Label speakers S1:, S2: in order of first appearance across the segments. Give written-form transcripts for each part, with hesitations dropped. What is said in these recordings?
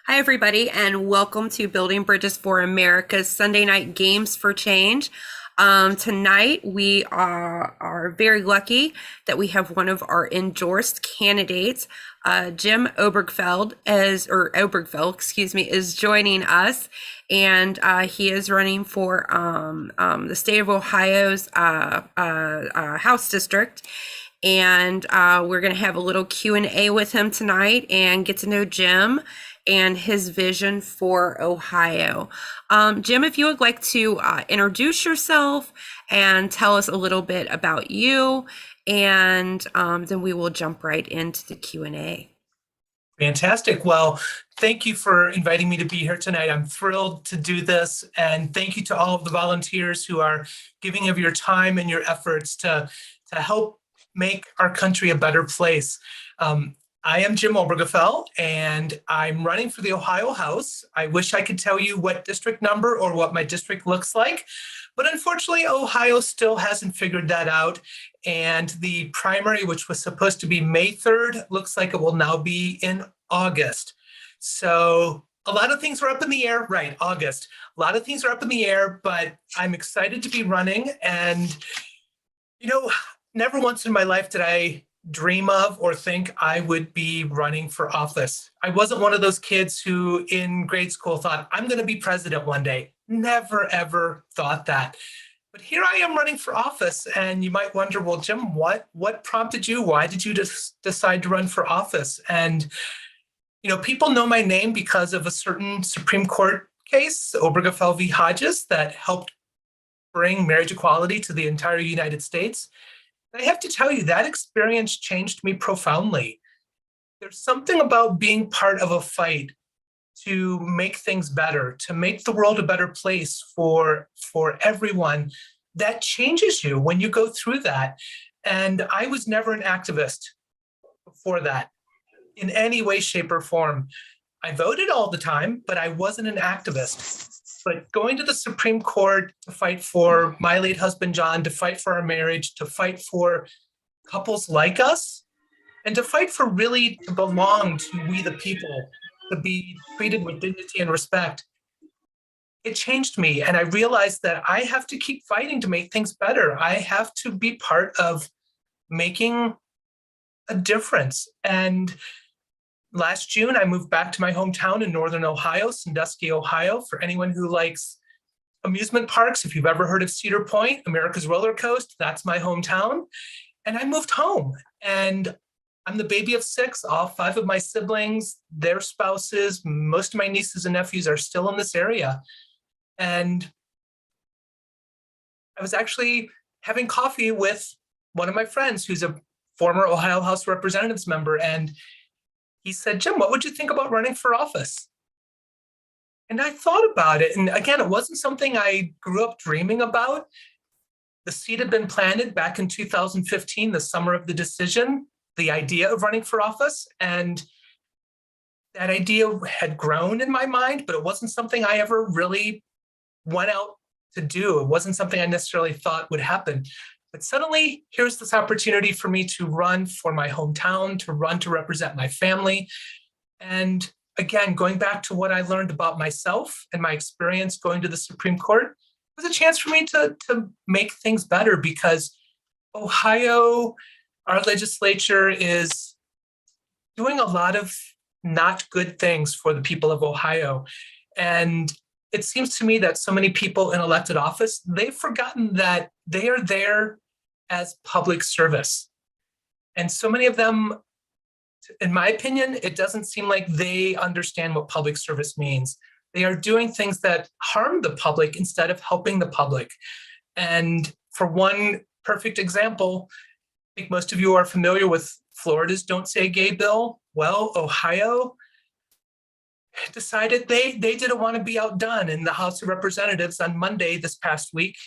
S1: Hi, everybody, and welcome to Building Bridges for America's Sunday Night Games for Change. Tonight, we are very lucky that we have one of our endorsed candidates, Jim Obergefell, excuse me, is joining us, and he is running for the state of Ohio's House District. And we're going to have a little Q&A with him tonight and get to know Jim and his vision for Ohio. Jim, if you would like to introduce yourself and tell us a little bit about you, and then we will jump right into the Q&A.
S2: Fantastic. Well, thank you for inviting me to be here tonight. I'm thrilled to do this. And thank you to all of the volunteers who are giving of your time and your efforts to help make our country a better place. I am Jim Obergefell, and I'm running for the Ohio House. I wish I could tell you what district number or what my district looks like, but unfortunately, Ohio still hasn't figured that out. And the primary, which was supposed to be May 3rd, looks like it will now be in August. So a lot of things are up in the air, right? August. A lot of things are up in the air, but I'm excited to be running. And, never once in my life did I dream of or think I would be running for office. I wasn't one of those kids who in grade school thought, I'm going to be president one day. Never, ever thought that. But here I am running for office. And you might wonder, well, Jim, what prompted you? Why did you decide to run for office? And, people know my name because of a certain Supreme Court case, Obergefell v. Hodges, that helped bring marriage equality to the entire United States. I have to tell you, that experience changed me profoundly. There's something about being part of a fight to make things better, to make the world a better place for everyone, that changes you when you go through that. And I was never an activist before that in any way, shape, or form. I voted all the time, but I wasn't an activist. But going to the Supreme Court to fight for my late husband, John, to fight for our marriage, to fight for couples like us, and to fight for really to belong to we the people, to be treated with dignity and respect, it changed me. And I realized that I have to keep fighting to make things better. I have to be part of making a difference. And last June, I moved back to my hometown in Northern Ohio, Sandusky, Ohio. For anyone who likes amusement parks, if you've ever heard of Cedar Point, America's Roller Coaster, that's my hometown. And I moved home. And I'm the baby of 6. All 5 of my siblings, their spouses, most of my nieces and nephews are still in this area. And I was actually having coffee with one of my friends who's a former Ohio House of Representatives member. And he said, Jim, what would you think about running for office? And I thought about it. And again, it wasn't something I grew up dreaming about. The seed had been planted back in 2015, the summer of the decision, the idea of running for office. And that idea had grown in my mind, but it wasn't something I ever really went out to do. It wasn't something I necessarily thought would happen. But suddenly, here's this opportunity for me to run for my hometown, to run to represent my family. And again, going back to what I learned about myself and my experience going to the Supreme Court, it was a chance for me to make things better, because Ohio, our legislature is doing a lot of not good things for the people of Ohio. And it seems to me that so many people in elected office, they've forgotten that they are there as public service. And so many of them, in my opinion, it doesn't seem like they understand what public service means. They are doing things that harm the public instead of helping the public. And for one perfect example, I think most of you are familiar with Florida's Don't Say Gay bill. Well, Ohio decided they didn't want to be outdone, and the House of Representatives on Monday this past week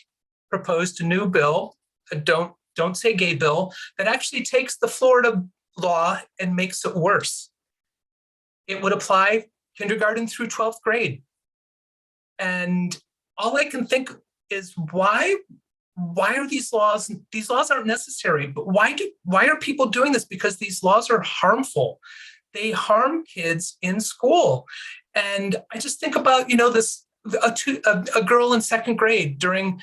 S2: proposed a new bill, a Don't Say Gay bill, that actually takes the Florida law and makes it worse. It would apply kindergarten through 12th grade. And all I can think is, why are these laws aren't necessary, but why are people doing this? Because these laws are harmful. they harm kids in school. And I just think about, a girl in second grade during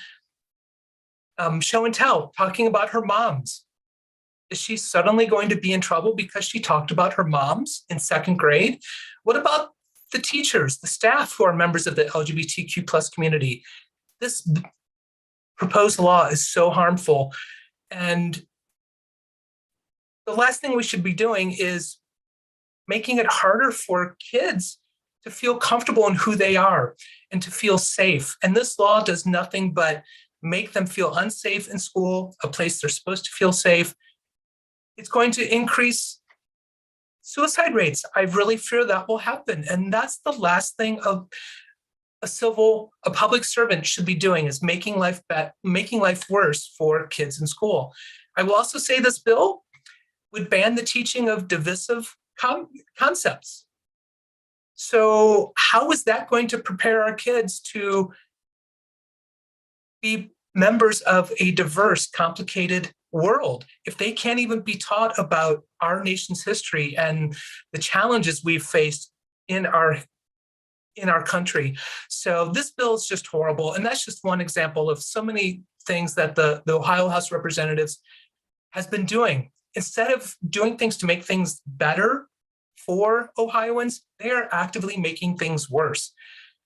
S2: show and tell talking about her moms. Is she suddenly going to be in trouble because she talked about her moms in second grade? What about the teachers, the staff who are members of the LGBTQ plus community? This proposed law is so harmful. And the last thing we should be doing is making it harder for kids to feel comfortable in who they are and to feel safe. And this law does nothing but make them feel unsafe in school, a place they're supposed to feel safe. It's going to increase suicide rates. I really fear that will happen. And that's the last thing a public servant should be doing, is making life worse for kids in school. I will also say this bill would ban the teaching of divisive concepts. So how is that going to prepare our kids to be members of a diverse, complicated world if they can't even be taught about our nation's history and the challenges we've faced in our country? So this bill is just horrible. And that's just one example of so many things that the Ohio House of Representatives has been doing. Instead of doing things to make things better for Ohioans, they are actively making things worse.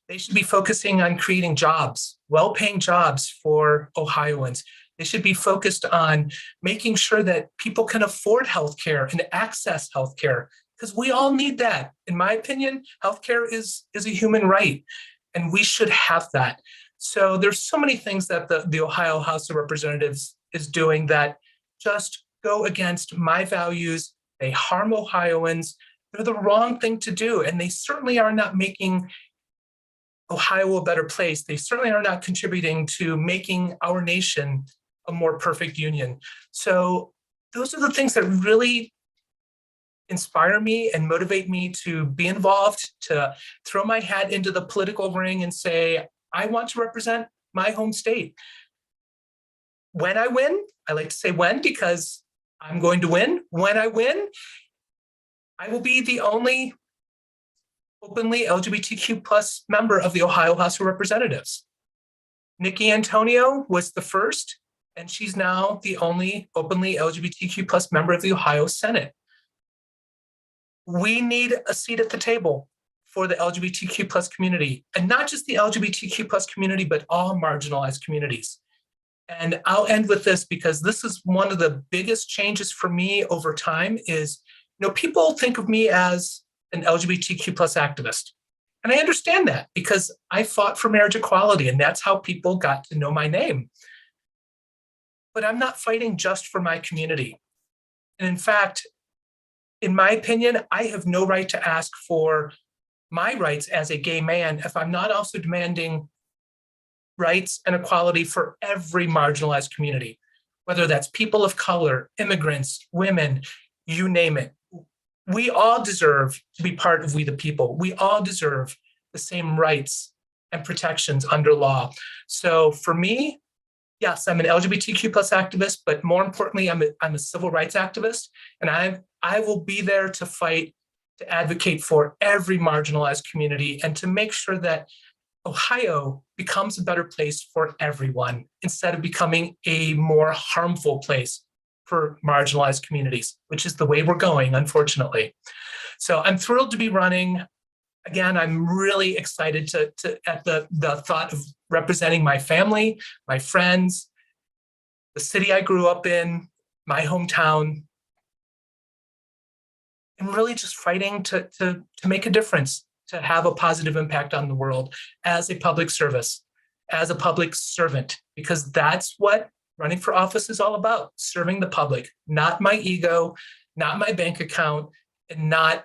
S2: They should be focusing on creating jobs, well-paying jobs for Ohioans. They should be focused on making sure that people can afford healthcare and access healthcare, because we all need that. In my opinion, healthcare is a human right, and we should have that. So there's so many things that the Ohio House of Representatives is doing that just go against my values. They harm Ohioans. They're the wrong thing to do, and they certainly are not making Ohio a better place. They certainly are not contributing to making our nation a more perfect union. So those are the things that really inspire me and motivate me to be involved, to throw my hat into the political ring and say, I want to represent my home state. When I win, I like to say when, because I'm going to win. When I win, I will be the only openly LGBTQ plus member of the Ohio House of Representatives. Nikki Antonio was the first, and she's now the only openly LGBTQ plus member of the Ohio Senate. We need a seat at the table for the LGBTQ plus community, and not just the LGBTQ plus community, but all marginalized communities. And I'll end with this, because this is one of the biggest changes for me over time is, people think of me as an LGBTQ plus activist. And I understand that, because I fought for marriage equality, and that's how people got to know my name. But I'm not fighting just for my community. And in fact, in my opinion, I have no right to ask for my rights as a gay man if I'm not also demanding rights and equality for every marginalized community, whether that's people of color, immigrants, women, you name it. We all deserve to be part of We the People. We all deserve the same rights and protections under law. So for me, yes, I'm an LGBTQ plus activist, but more importantly, I'm a civil rights activist, and I will be there to fight, to advocate for every marginalized community, and to make sure that Ohio becomes a better place for everyone, instead of becoming a more harmful place for marginalized communities, which is the way we're going, unfortunately. So I'm thrilled to be running. Again, I'm really excited at the thought of representing my family, my friends, the city I grew up in, my hometown, and really just fighting to make a difference, to have a positive impact on the world as a public service, as a public servant, because that's what running for office is all about: serving the public, not my ego, not my bank account, and not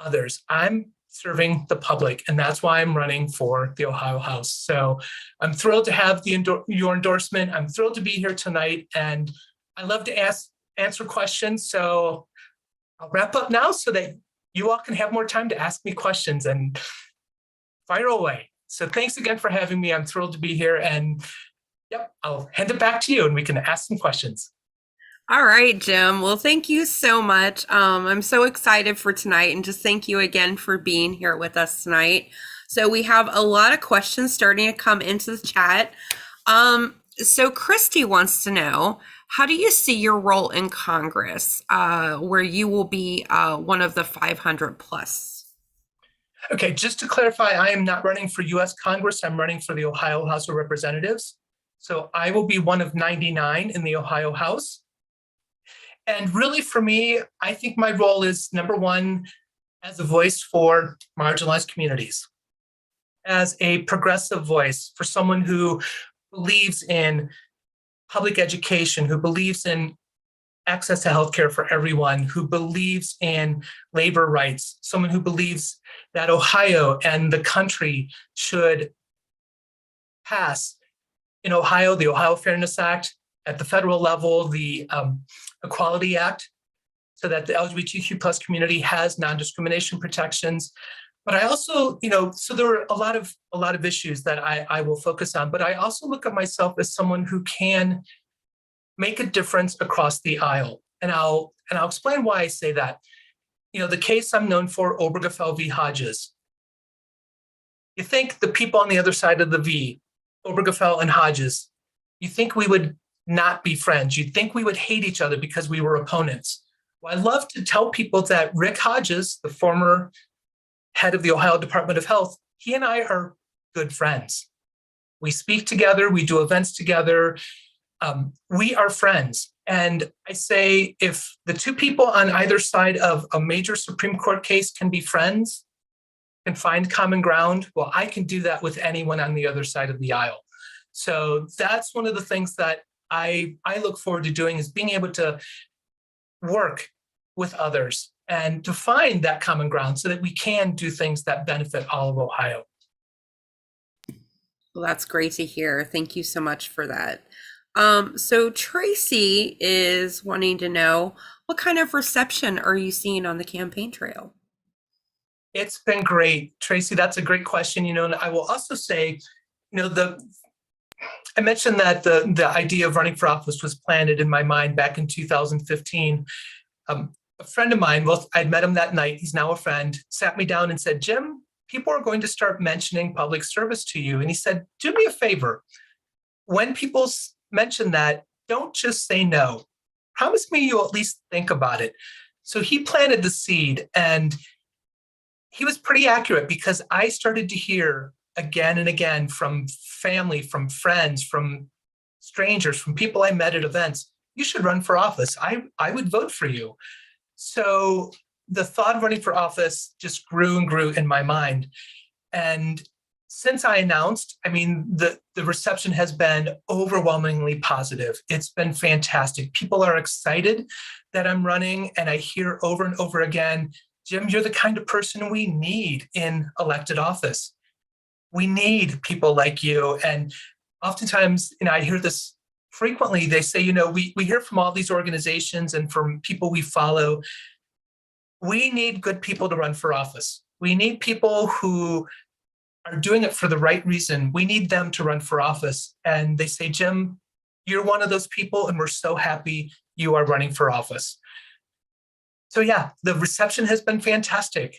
S2: others. I'm serving the public, and that's why I'm running for the Ohio House. So I'm thrilled to have your endorsement. I'm thrilled to be here tonight, and I love to answer questions. So I'll wrap up now so that you all can have more time to ask me questions, and fire away. So thanks again for having me. I'm thrilled to be here, and yep, I'll hand it back to you and we can ask some questions.
S1: All right, Jim. Well, thank you so much. I'm so excited for tonight and just thank you again for being here with us tonight. So we have a lot of questions starting to come into the chat. So Christy wants to know, how do you see your role in Congress, where you will be one of the 500 plus?
S2: Okay, just to clarify, I am not running for US Congress. I'm running for the Ohio House of Representatives. So I will be one of 99 in the Ohio House. And really, for me, I think my role is number one, as a voice for marginalized communities, as a progressive voice for someone who believes in public education, who believes in access to healthcare for everyone, who believes in labor rights, someone who believes that Ohio and the country should pass in Ohio, the Ohio Fairness Act, at the federal level, the Equality Act, so that the LGBTQ plus community has non-discrimination protections. But I also, so there are a lot of issues that I will focus on, but I also look at myself as someone who can make a difference across the aisle. And I'll explain why I say that. The case I'm known for, Obergefell v. Hodges. You think the people on the other side of the V, Obergefell and Hodges, you think we would not be friends. You'd think we would hate each other because we were opponents. Well, I love to tell people that Rick Hodges, the former head of the Ohio Department of Health, he and I are good friends. We speak together, we do events together. We are friends. And I say, if the two people on either side of a major Supreme Court case can be friends, can find common ground, well, I can do that with anyone on the other side of the aisle. So that's one of the things that I look forward to doing, is being able to work with others and to find that common ground so that we can do things that benefit all of Ohio.
S1: Well, that's great to hear. Thank you so much for that. So Tracy is wanting to know, what kind of reception are you seeing on the campaign trail?
S2: It's been great, Tracy. That's a great question. And I will also say, I mentioned that the idea of running for office was planted in my mind back in 2015. A friend of mine, well, I'd met him that night, he's now a friend, sat me down and said, Jim, people are going to start mentioning public service to you. And he said, do me a favor. When people mention that, don't just say no. Promise me you'll at least think about it. So he planted the seed, and he was pretty accurate, because I started to hear again and again from family, from friends, from strangers, from people I met at events, you should run for office. I would vote for you. So the thought of running for office just grew and grew in my mind. And since I announced, the reception has been overwhelmingly positive. It's been fantastic. People are excited that I'm running, and I hear over and over again, Jim, you're the kind of person we need in elected office. We need people like you. And oftentimes, I hear this frequently. They say, we hear from all these organizations and from people we follow, we need good people to run for office. We need people who are doing it for the right reason. We need them to run for office. And they say, Jim, you're one of those people, and we're so happy you are running for office. So yeah, the reception has been fantastic.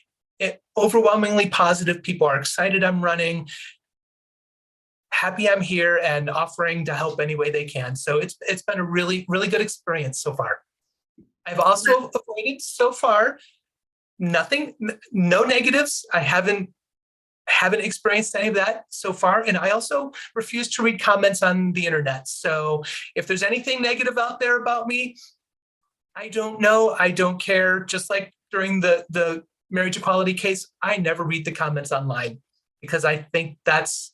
S2: Overwhelmingly positive. People are excited I'm running, happy I'm here, and offering to help any way they can. So it's been a really, really good experience so far. I've also avoided so far nothing, no negatives. I haven't experienced any of that so far. And I also refuse to read comments on the internet. So if there's anything negative out there about me, I don't know. I don't care. Just like during the marriage equality case, I never read the comments online, because I think that's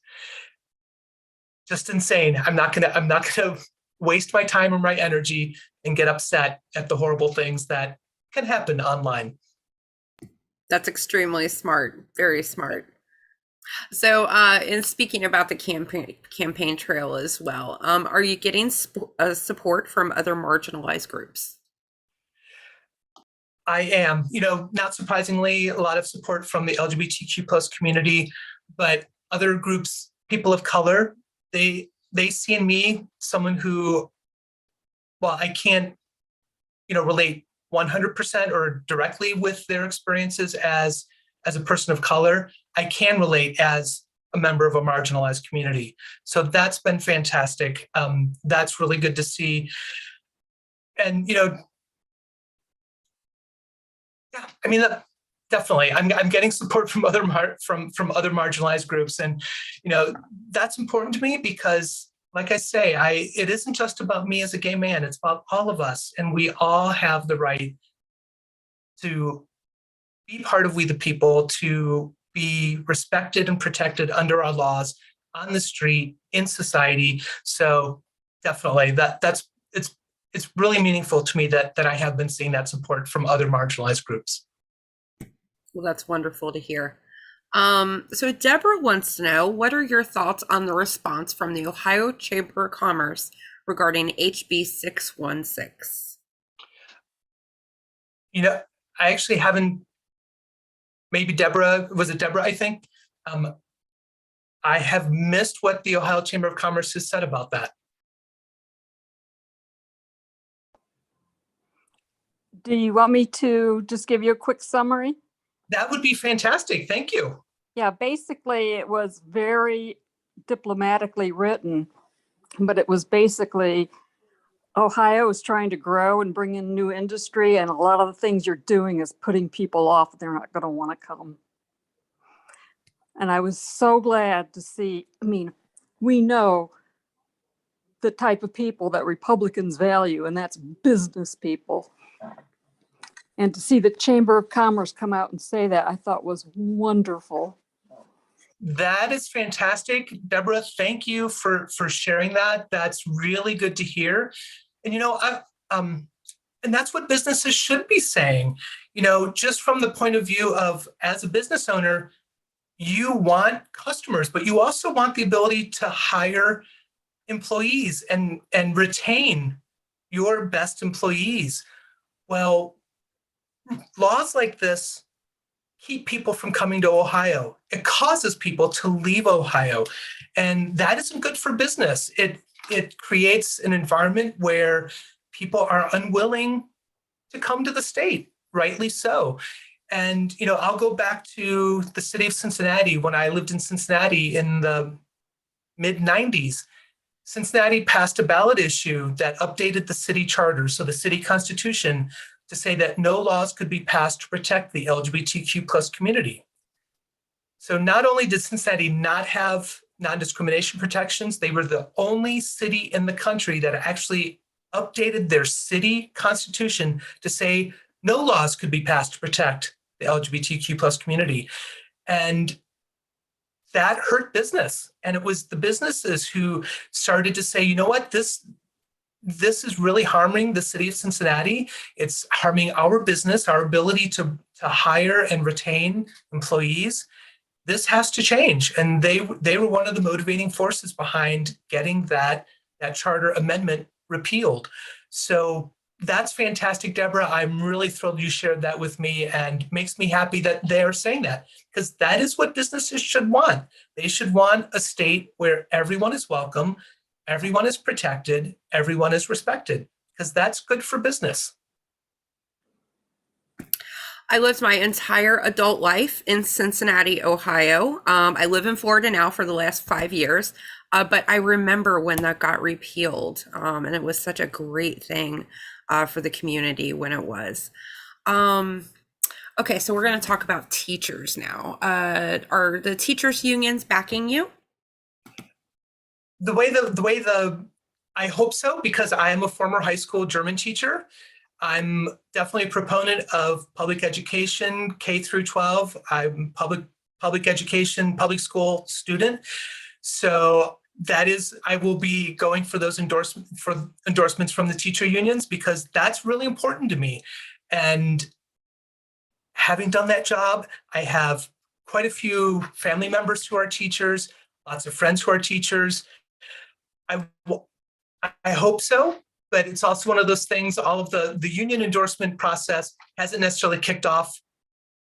S2: just insane. I'm not gonna waste my time and my energy and get upset at the horrible things that can happen online.
S1: That's extremely smart. Very smart. So, in speaking about the campaign trail as well, are you getting support from other marginalized groups?
S2: I am, not surprisingly, a lot of support from the LGBTQ plus community, but other groups, people of color, they see in me someone who, well, I can't relate 100% or directly with their experiences as a person of color. I can relate as a member of a marginalized community. So that's been fantastic. That's really good to see. And, yeah, I mean, definitely, I'm getting support from other from other marginalized groups, and that's important to me because, like I say, it isn't just about me as a gay man; it's about all of us, and we all have the right to be part of We the People, to be respected and protected under our laws on the street, in society. So definitely, it's really meaningful to me that I have been seeing that support from other marginalized groups.
S1: Well, that's wonderful to hear. So Deborah wants to know, what are your thoughts on the response from the Ohio Chamber of Commerce regarding HB 616?
S2: I actually haven't, maybe Deborah, was it Deborah, I think? I have missed what the Ohio Chamber of Commerce has said about that.
S3: Do you want me to just give you a quick summary?
S2: That would be fantastic. Thank you.
S3: Yeah, basically it was very diplomatically written, but it was basically Ohio is trying to grow and bring in new industry, and a lot of the things you're doing is putting people off. They're not going to want to come. And I was so glad to see, I mean, we know the type of people that Republicans value, and that's business people. And to see the Chamber of Commerce come out and say that, I thought was wonderful.
S2: That is fantastic. Deborah, thank you for sharing that. That's really good to hear. And, and that's what businesses should be saying, just from the point of view of, as a business owner, you want customers, but you also want the ability to hire employees and retain your best employees. Well, laws like this keep people from coming to Ohio. It causes people to leave Ohio, and that isn't good for business. It creates an environment where people are unwilling to come to the state, rightly so. And, I'll go back to the city of Cincinnati. When I lived in Cincinnati in the mid-90s, Cincinnati passed a ballot issue that updated the city charter, so the city constitution, to say that no laws could be passed to protect the LGBTQ plus community. So not only did Cincinnati not have non-discrimination protections, they were the only city in the country that actually updated their city constitution to say no laws could be passed to protect the LGBTQ plus community. And that hurt business. And it was the businesses who started to say, you know what, this is really harming the city of Cincinnati. It's harming our business, our ability to hire and retain employees. This has to change. And they were one of the motivating forces behind getting that charter amendment repealed. So that's fantastic, Deborah. I'm really thrilled you shared that with me, and makes me happy that they're saying that, because that is what businesses should want. They should want a state where everyone is welcome, everyone is protected, everyone is respected, because that's good for business.
S1: I lived my entire adult life in Cincinnati, Ohio. I live in Florida now for the last 5 years, but I remember when that got repealed, and it was such a great thing for the community when it was. Okay, so we're going to talk about teachers now. Are the teachers unions backing you?
S2: I hope so, because I am a former high school German teacher. I'm definitely a proponent of public education, K through 12. I'm public education, public school student. So I will be going for those endorsements from the teacher unions, because that's really important to me. And having done that job, I have quite a few family members who are teachers, lots of friends who are teachers. I hope so, but it's also one of those things, all of the union endorsement process hasn't necessarily kicked off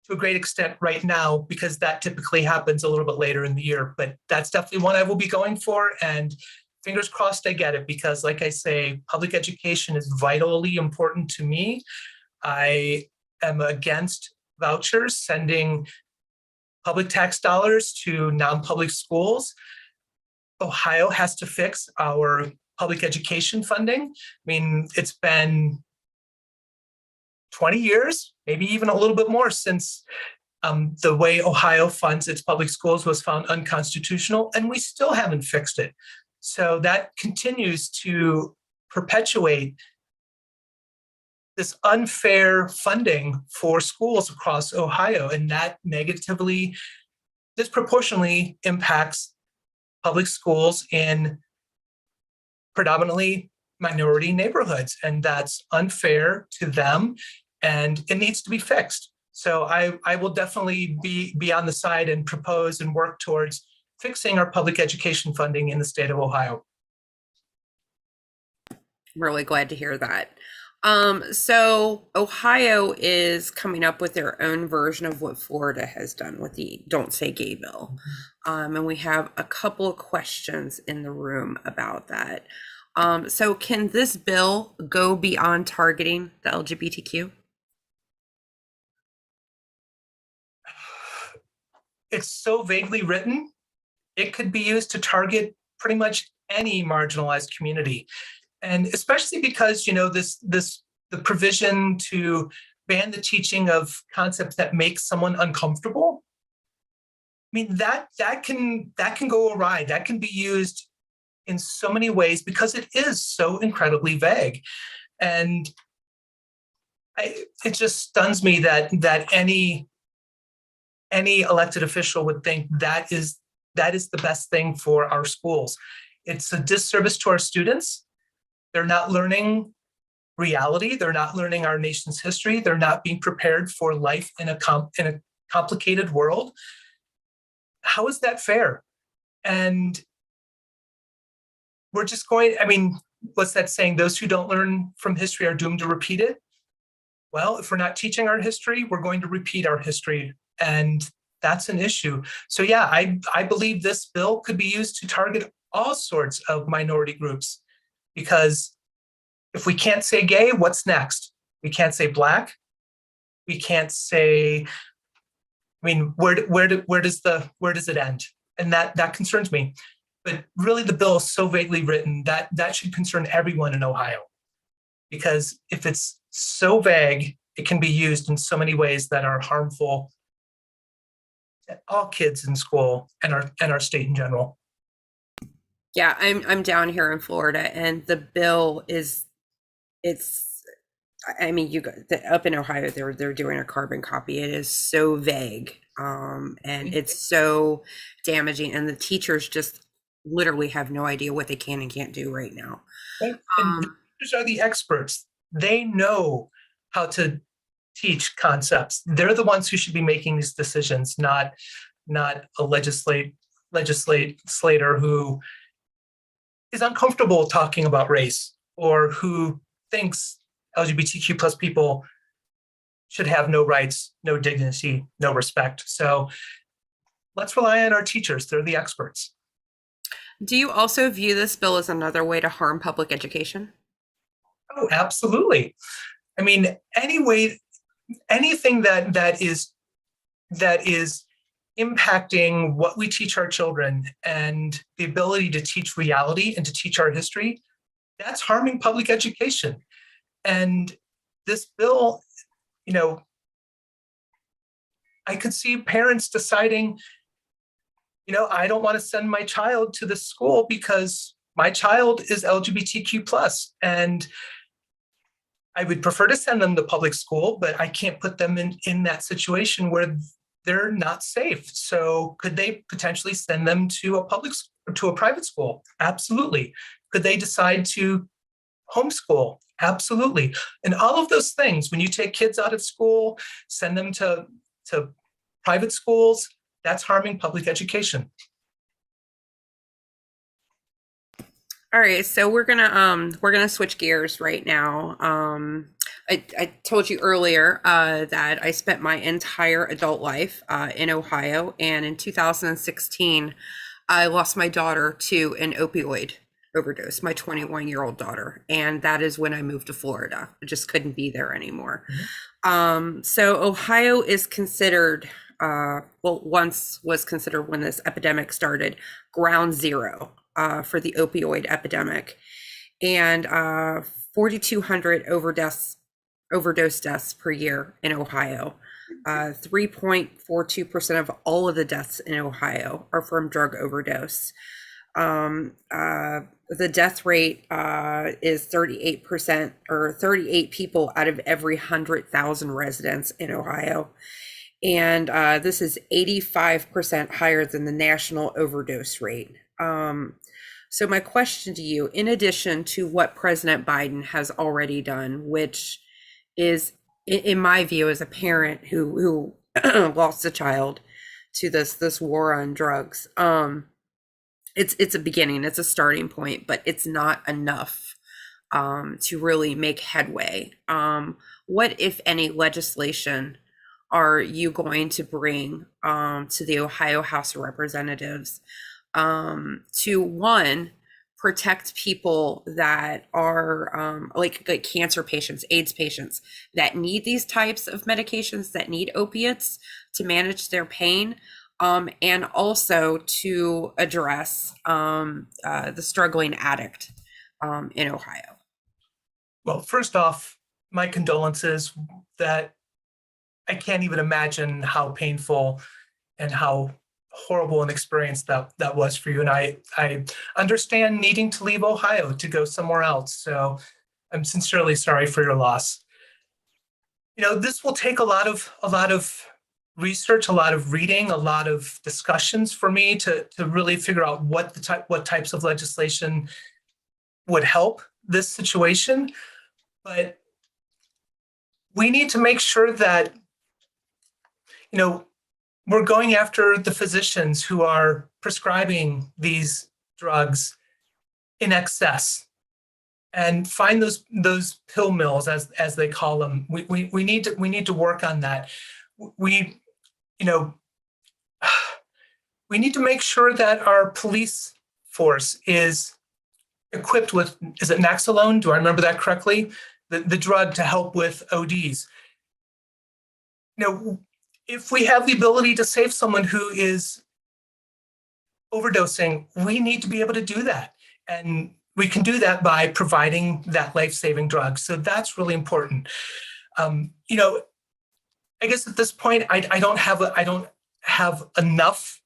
S2: to a great extent right now, because that typically happens a little bit later in the year, but that's definitely one I will be going for. And fingers crossed I get it, because like I say, public education is vitally important to me. I am against vouchers, sending public tax dollars to non-public schools. Ohio has to fix our public education funding. I mean, it's been 20 years, maybe even a little bit more, since the way Ohio funds its public schools was found unconstitutional, and we still haven't fixed it. So that continues to perpetuate this unfair funding for schools across Ohio, and that negatively, disproportionately impacts public schools in predominantly minority neighborhoods, and that's unfair to them, and it needs to be fixed. So I will definitely be on the side and propose and work towards fixing our public education funding in the state of Ohio.
S1: Really glad to hear that. So Ohio is coming up with their own version of what Florida has done with the Don't Say Gay bill. And we have a couple of questions in the room about that. So can this bill go beyond targeting the LGBTQ?
S2: It's so vaguely written, it could be used to target pretty much any marginalized community. And especially because, the provision to ban the teaching of concepts that make someone uncomfortable. I mean, that can go awry. That can be used in so many ways because it is so incredibly vague. And it just stuns me that any elected official would think that is the best thing for our schools. It's a disservice to our students. They're not learning reality. They're not learning our nation's history. They're not being prepared for life in a complicated world. How is that fair? And we're just what's that saying? Those who don't learn from history are doomed to repeat it. Well, if we're not teaching our history, we're going to repeat our history. And that's an issue. So yeah, I believe this bill could be used to target all sorts of minority groups, because if we can't say gay, what's next? We can't say Black. We can't say, where does it end? And that concerns me. But really, the bill is so vaguely written that should concern everyone in Ohio, because if it's so vague, it can be used in so many ways that are harmful to all kids in school and our state in general.
S1: Yeah, I'm down here in Florida, and the bill up in Ohio, they're doing a carbon copy. It is so vague, and it's so damaging, and the teachers just literally have no idea what they can and can't do right now.
S2: And teachers are the experts. They know how to teach concepts. They're the ones who should be making these decisions, not a legislator who is uncomfortable talking about race, or who thinks LGBTQ plus people should have no rights, no dignity, no respect. So let's rely on our teachers. They're the experts.
S1: Do you also view this bill as another way to harm public education?
S2: Oh, absolutely. Anything that is impacting what we teach our children and the ability to teach reality and to teach our history, that's harming public education. And this bill, I could see parents deciding, I don't want to send my child to this school because my child is LGBTQ plus, and I would prefer to send them to public school, but I can't put them in that situation where they're not safe. So could they potentially send them to a private school? Absolutely. Could they decide to homeschool? Absolutely. And all of those things, when you take kids out of school, send them to private schools, that's harming public education.
S1: All right, so we're gonna switch gears right now. I told you earlier that I spent my entire adult life in Ohio, and in 2016, I lost my daughter to an opioid overdose, my 21-year-old daughter. And that is when I moved to Florida. I just couldn't be there anymore. So Ohio is considered, once was considered when this epidemic started, ground zero for the opioid epidemic. And 4,200 overdose deaths per year in Ohio. 3.42% of all of the deaths in Ohio are from drug overdose. The death rate is 38%, or 38 people out of every 100,000 residents in Ohio. And this is 85% higher than the national overdose rate. So my question to you, in addition to what President Biden has already done, which is, in my view, as a parent who lost a child to this war on drugs, it's a beginning, it's a starting point, but it's not enough to really make headway. What, if any, legislation are you going to bring to the Ohio House of Representatives to, one, protect people that are like cancer patients, AIDS patients that need these types of medications, that need opiates to manage their pain, and also to address the struggling addict in Ohio?
S2: Well, first off, my condolences. That I can't even imagine how painful and how horrible an experience that was for you. And I understand needing to leave Ohio to go somewhere else. So I'm sincerely sorry for your loss. This will take a lot of research, a lot of reading, a lot of discussions for me to really figure out what types of legislation would help this situation. But we need to make sure that we're going after the physicians who are prescribing these drugs in excess, and find those pill mills, as they call them. We need to work on that. We need to make sure that our police force is equipped with, is it Naxalone? Do I remember that correctly? The drug to help with ODs. If we have the ability to save someone who is overdosing, we need to be able to do that. And we can do that by providing that life-saving drug. So that's really important. I guess at this point, I don't have enough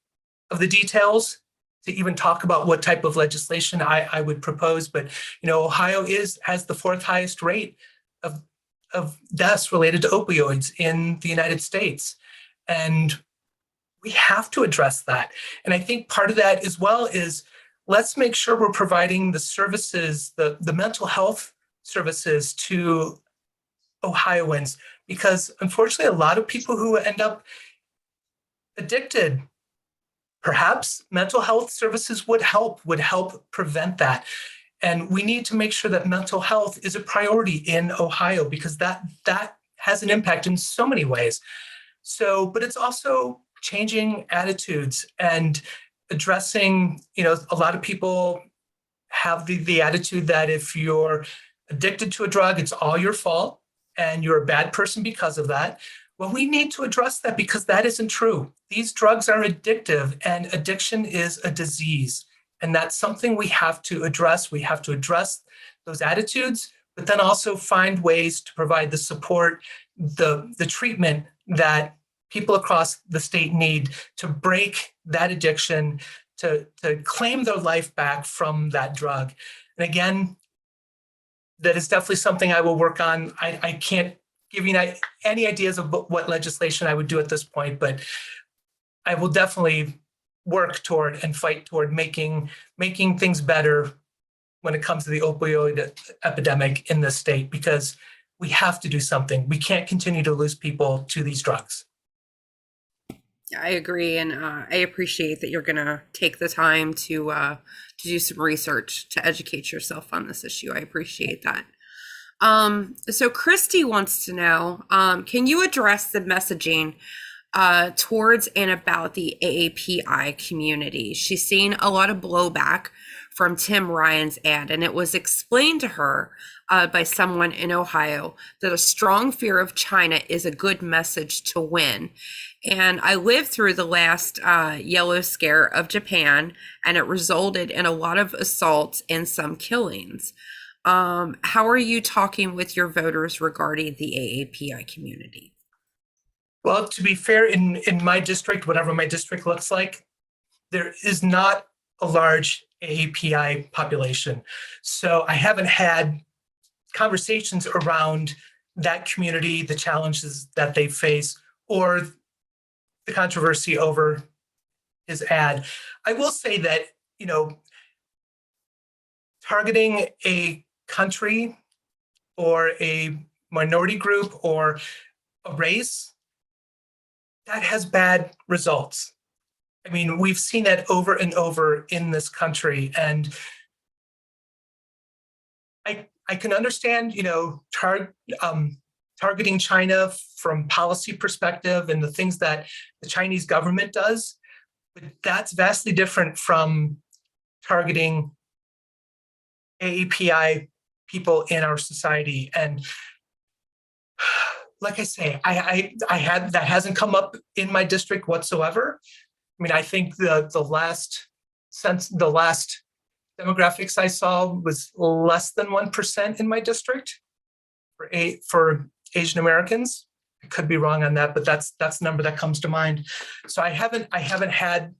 S2: of the details to even talk about what type of legislation I would propose. But Ohio has the fourth highest rate of deaths related to opioids in the United States. And we have to address that. And I think part of that as well is, let's make sure we're providing the services, the mental health services to Ohioans, because unfortunately, a lot of people who end up addicted, perhaps mental health services would help prevent that. And we need to make sure that mental health is a priority in Ohio, because that has an impact in so many ways. So, but it's also changing attitudes and addressing, a lot of people have the attitude that if you're addicted to a drug, it's all your fault and you're a bad person because of that. Well, we need to address that, because that isn't true. These drugs are addictive, and addiction is a disease. And that's something we have to address. We have to address those attitudes, but then also find ways to provide the support, the treatment that people across the state need to break that addiction, to claim their life back from that drug. And again, that is definitely something I will work on. I can't give you any ideas of what legislation I would do at this point, but I will definitely work toward and fight toward making things better when it comes to the opioid epidemic in this state, because we have to do something. We can't continue to lose people to these drugs.
S1: I agree, and I appreciate that you're going to take the time to do some research to educate yourself on this issue. I appreciate that. So Christy wants to know, can you address the messaging towards and about the AAPI community? She's seen a lot of blowback from Tim Ryan's ad, and it was explained to her by someone in Ohio that a strong fear of China is a good message to win. And I lived through the last yellow scare of Japan, and it resulted in a lot of assaults and some killings. How are you talking with your voters regarding the AAPI community?
S2: Well, to be fair, in my district, whatever my district looks like, there is not a large AAPI population. So I haven't had conversations around that community, the challenges that they face, or the controversy over his ad. I will say that, targeting a country or a minority group or a race, that has bad results. I mean, we've seen that over and over in this country. And I can understand, targeting China from policy perspective and the things that the Chinese government does, but that's vastly different from targeting AAPI people in our society. And like I say, that hasn't come up in my district whatsoever. I mean, I think the last demographics I saw was less than 1% in my district for Asian Americans. I could be wrong on that, but that's the number that comes to mind. So I haven't had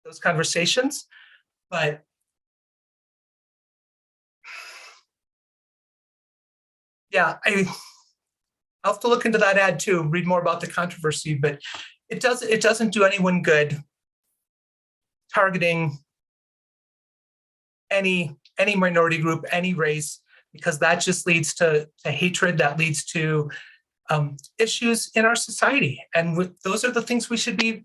S2: those conversations, but yeah, I'll have to look into that ad too, read more about the controversy, but it doesn't do anyone good targeting any minority group, any race, because that just leads to hatred, that leads to issues in our society. And those are the things we should be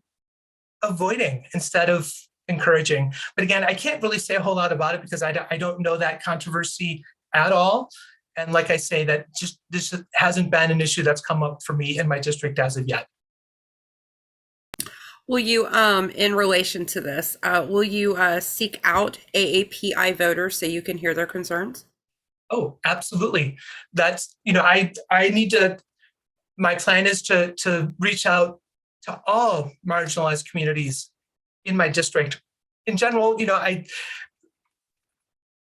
S2: avoiding instead of encouraging. But again, I can't really say a whole lot about it because I don't know that controversy at all. And like I say, this hasn't been an issue that's come up for me in my district as of yet.
S1: Will you, in relation to this, will you seek out AAPI voters so you can hear their concerns?
S2: Oh, absolutely. That's, I need to, my plan is to reach out to all marginalized communities in my district. In general,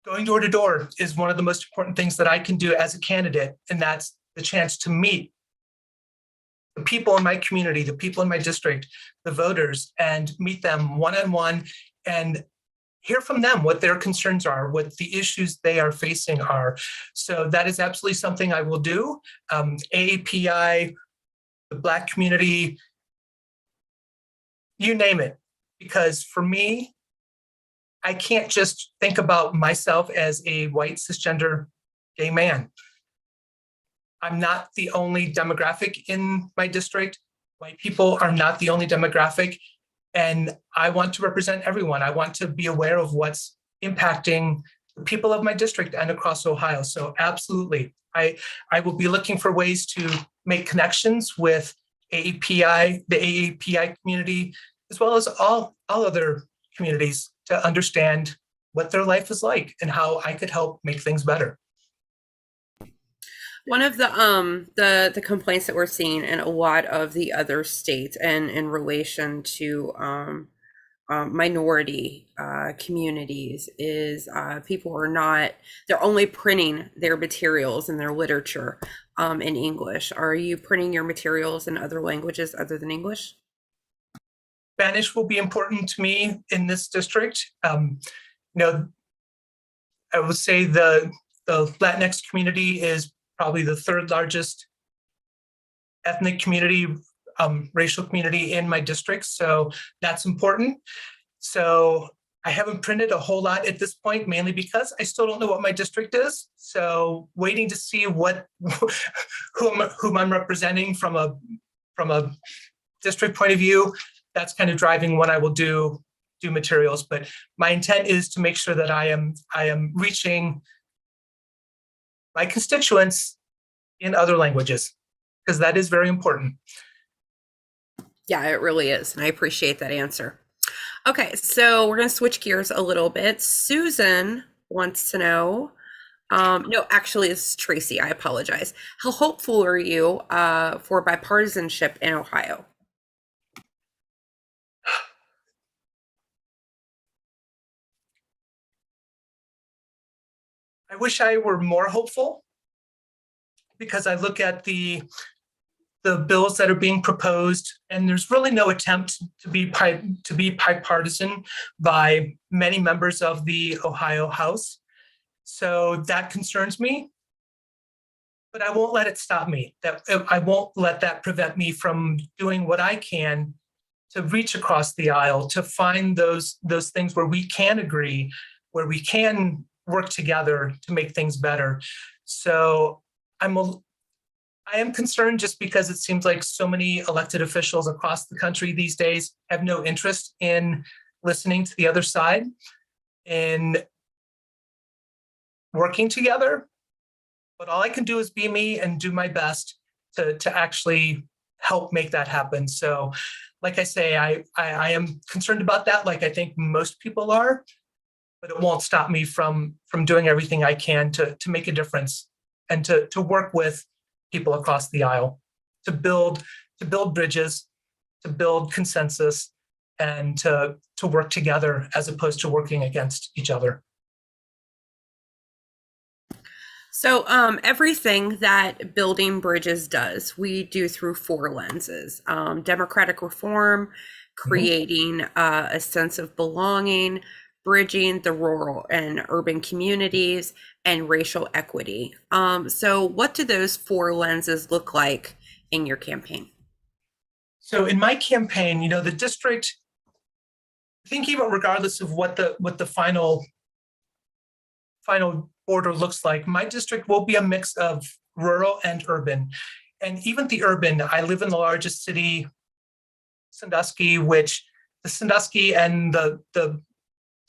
S2: going door to door is one of the most important things that I can do as a candidate, and that's the chance to meet the people in my community, the people in my district, the voters, and meet them one-on-one and hear from them what their concerns are, what the issues they are facing are. So that is absolutely something I will do. AAPI, the Black community, you name it. Because for me, I can't just think about myself as a white cisgender gay man. I'm not the only demographic in my district. White people are not the only demographic. And I want to represent everyone. I want to be aware of what's impacting the people of my district and across Ohio. So absolutely, I will be looking for ways to make connections with AAPI, the AAPI community, as well as all other communities to understand what their life is like and how I could help make things better.
S1: One of the complaints that we're seeing in a lot of the other states and in relation to minority communities is people they're only printing their materials and their literature in English. Are you printing your materials in other languages other than English?
S2: Spanish will be important to me in this district. I would say the Latinx community is probably the third largest ethnic community, racial community in my district. So that's important. So I haven't printed a whole lot at this point, mainly because I still don't know what my district is. So waiting to see whom I'm representing from a district point of view, that's kind of driving when I will do materials. But my intent is to make sure that I am reaching my constituents in other languages, because that is very important.
S1: Yeah, it really is. And I appreciate that answer. Okay, so we're going to switch gears a little bit. Susan wants to know, no, actually, it's Tracy. I apologize. How hopeful are you for bipartisanship in Ohio?
S2: I wish I were more hopeful because I look at the bills that are being proposed, and there's really no attempt to be bipartisan by many members of the Ohio House. So that concerns me, but I won't let it stop me. That I won't let that prevent me from doing what I can to reach across the aisle, to find those things where we can agree, where we can work together to make things better. So I am concerned just because it seems like so many elected officials across the country these days have no interest in listening to the other side and working together. But all I can do is be me and do my best to actually help make that happen. So, like I say, I am concerned about that, like I think most people are, but it won't stop me from doing everything I can to make a difference and to work with people across the aisle, to build bridges, to build consensus, and to work together as opposed to working against each other.
S1: So everything that building bridges does, we do through four lenses: democratic reform, creating a sense of belonging, bridging the rural and urban communities, and racial equity. So what do those four lenses look like in your campaign?
S2: So in my campaign, the district, I think even regardless of what the final border looks like, my district will be a mix of rural and urban. And even the urban, I live in the largest city, Sandusky, which the Sandusky and the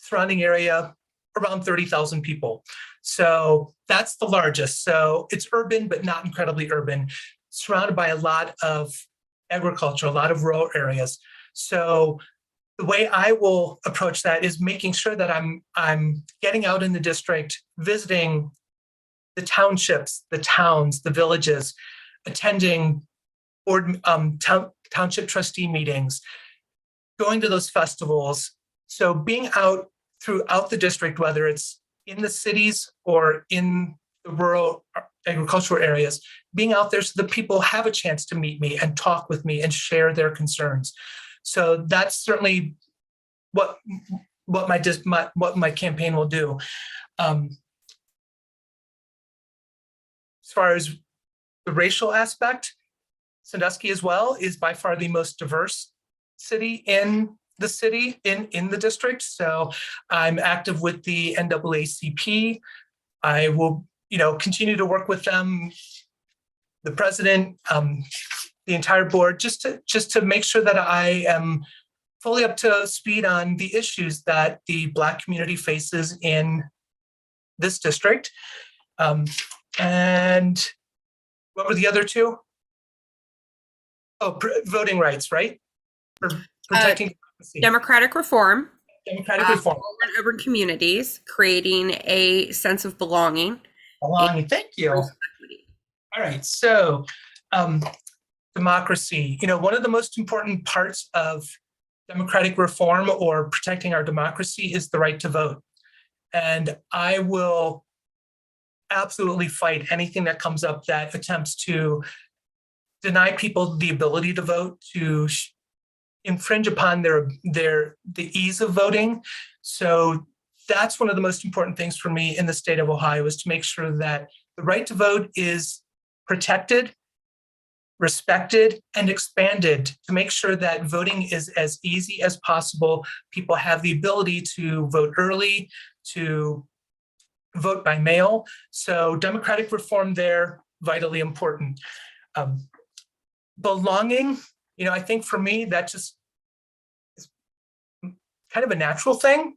S2: surrounding area, around 30,000 people. So that's the largest. So it's urban, but not incredibly urban, surrounded by a lot of agriculture, a lot of rural areas. So the way I will approach that is making sure that I'm getting out in the district, visiting the townships, the towns, the villages, attending township trustee meetings, going to those festivals. So being out throughout the district, whether it's in the cities or in the rural agricultural areas, being out there so that people have a chance to meet me and talk with me and share their concerns. So that's certainly what my campaign will do. As far as the racial aspect, Sandusky as well is by far the most diverse city in the district. So I'm active with the NAACP. I will, continue to work with them, the president, the entire board, just to make sure that I am fully up to speed on the issues that the Black community faces in this district. And what were the other two? Oh, voting rights, right? For protecting
S1: democratic reform,
S2: reform.
S1: rural and urban communities, creating a sense of belonging.
S2: Thank you. All right, so democracy. One of the most important parts of democratic reform or protecting our democracy is the right to vote. And I will absolutely fight anything that comes up that attempts to deny people the ability to vote, to infringe upon the ease of voting. So that's one of the most important things for me in the state of Ohio, is to make sure that the right to vote is protected, respected, and expanded, to make sure that voting is as easy as possible. People have the ability to vote early, to vote by mail. So democratic reform there, vitally important. Belonging, I think for me, that just is kind of a natural thing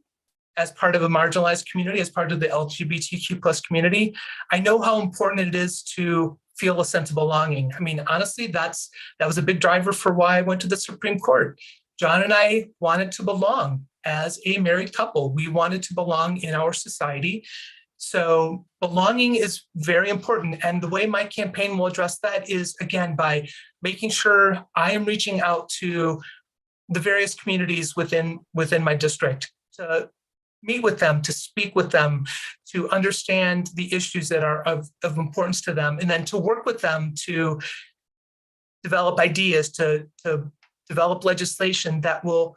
S2: as part of a marginalized community, as part of the LGBTQ plus community. I know how important it is to feel a sense of belonging. I mean, honestly, that was a big driver for why I went to the Supreme Court. John and I wanted to belong. as a married couple. We wanted to belong in our society. So belonging is very important. And the way my campaign will address that is, again, by making sure I am reaching out to the various communities within my district to meet with them, to speak with them, to understand the issues that are of importance to them, and then to work with them to develop ideas, to develop legislation that will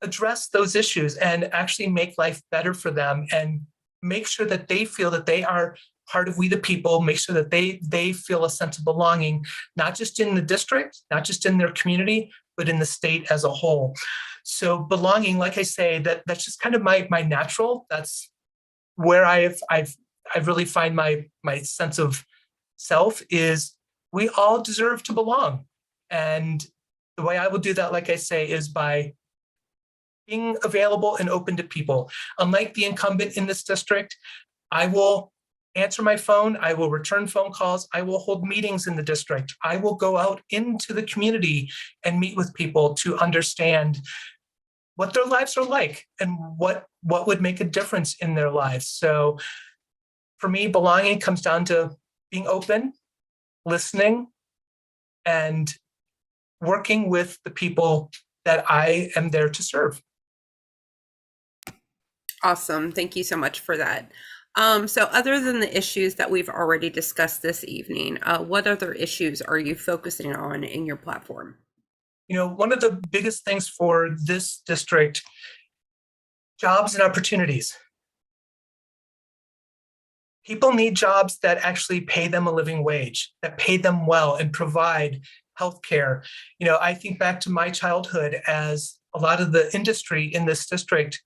S2: address those issues and actually make life better for them and make sure that they feel that they are part of We the People, make sure that they feel a sense of belonging, not just in the district, not just in their community, but in the state as a whole. So belonging, like I say, that's just kind of my natural. That's where I really find my sense of self is we all deserve to belong. And the way I will do that, like I say, is by being available and open to people. Unlike the incumbent in this district, I will answer my phone, I will return phone calls, I will hold meetings in the district. I will go out into the community and meet with people to understand what their lives are like and what would make a difference in their lives. So for me, belonging comes down to being open, listening, and working with the people that I am there to serve.
S1: Awesome. Thank you so much for that. So other than the issues that we've already discussed this evening, what other issues are you focusing on in your platform?
S2: You know, one of the biggest things for this district, jobs and opportunities. People need jobs that actually pay them a living wage, that pay them well and provide healthcare. You know, I think back to my childhood as a lot of the industry in this district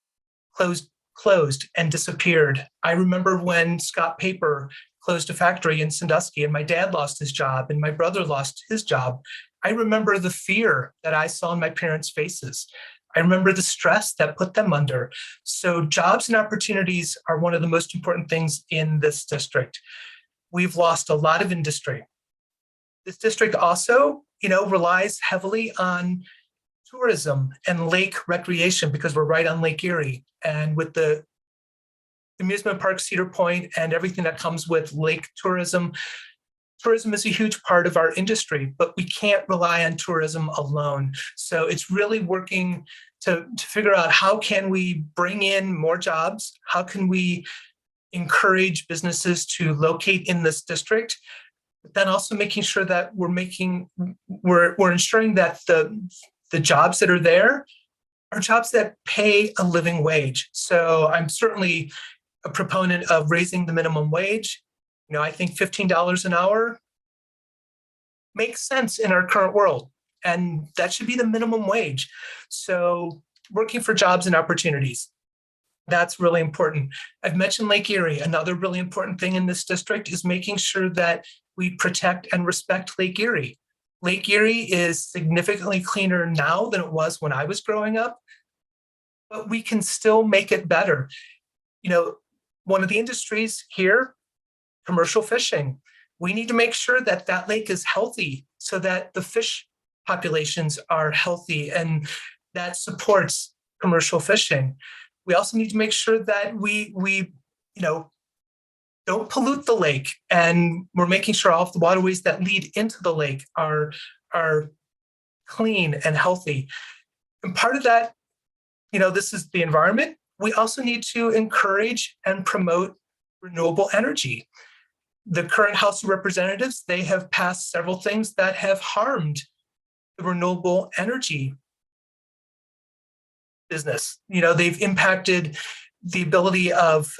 S2: closed and disappeared. I remember when Scott Paper closed a factory in Sandusky and my dad lost his job and my brother lost his job. I remember the fear that I saw in my parents' faces. I remember the stress that put them under. So jobs and opportunities are one of the most important things in this district. We've lost a lot of industry. This district also, you know, relies heavily on tourism and lake recreation because we're right on Lake Erie. And with the amusement park Cedar Point and everything that comes with lake tourism, tourism is a huge part of our industry, but we can't rely on tourism alone. So it's really working to figure out how can we bring in more jobs? How can we encourage businesses to locate in this district? But then also making sure that we're ensuring that the jobs that are there are jobs that pay a living wage. So I'm certainly a proponent of raising the minimum wage. You know, I think $15 an hour makes sense in our current world, and that should be the minimum wage. So working for jobs and opportunities, that's really important. I've mentioned Lake Erie. Another really important thing in this district is making sure that we protect and respect Lake Erie. Lake Erie is significantly cleaner now than it was when I was growing up, but we can still make it better. You know, one of the industries here, commercial fishing. We need to make sure that that lake is healthy so that the fish populations are healthy and that supports commercial fishing. We also need to make sure that we don't pollute the lake, and we're making sure all of the waterways that lead into the lake are clean and healthy. And part of that, you know, this is the environment. We also need to encourage and promote renewable energy. The current House of Representatives, they have passed several things that have harmed the renewable energy business. You know, they've impacted the ability of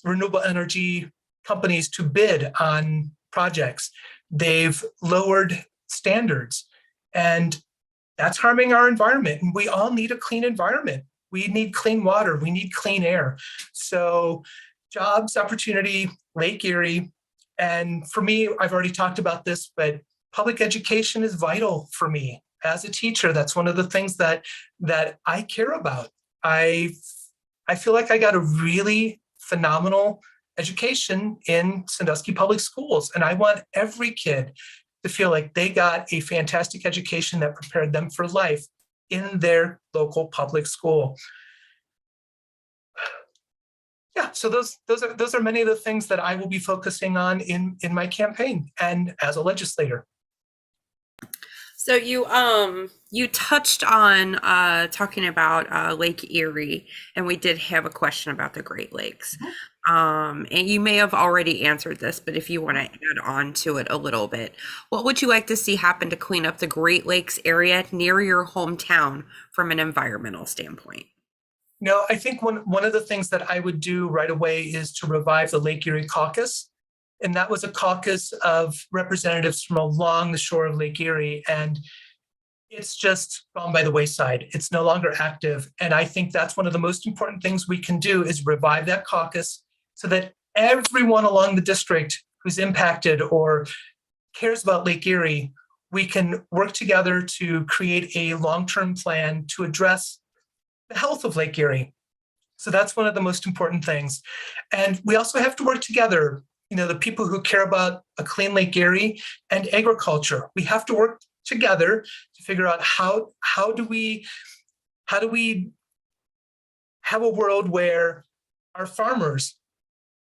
S2: renewable energy companies to bid on projects. They've lowered standards, and that's harming our environment. And we all need a clean environment. We need clean water. We need clean air. So jobs, opportunity, Lake Erie. And for me, I've already talked about this, but public education is vital for me. As a teacher, that's one of the things that I care about. I feel like I got a really phenomenal education in Sandusky Public Schools, and I want every kid to feel like they got a fantastic education that prepared them for life in their local public school. yeah, so those are many of the things that I will be focusing on in my campaign and as a legislator.
S1: So you touched on talking about Lake Erie, and we did have a question about the Great Lakes. And you may have already answered this, but if you want to add on to it a little bit, what would you like to see happen to clean up the Great Lakes area near your hometown from an environmental standpoint?
S2: No, I think one of the things that I would do right away is to revive the Lake Erie Caucus. And that was a caucus of representatives from along the shore of Lake Erie. And it's just gone by the wayside. It's no longer active. And I think that's one of the most important things we can do is revive that caucus so that everyone along the district who's impacted or cares about Lake Erie, we can work together to create a long-term plan to address the health of Lake Erie. So that's one of the most important things. And we also have to work together, the people who care about a clean Lake Erie and agriculture. We have to work together to figure out how do we have a world where our farmers